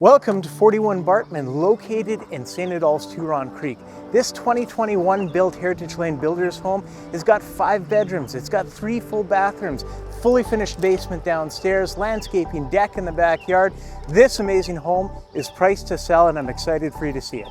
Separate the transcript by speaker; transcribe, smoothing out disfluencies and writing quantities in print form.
Speaker 1: Welcome to 41 Bartman, located in St. Adolphe's Tourond Creek. This 2021 built Heritage Lane Builders home has got 5 bedrooms. It's got 3 full bathrooms, fully finished basement downstairs, landscaping, deck in the backyard. This amazing home is priced to sell and I'm excited for you to see it.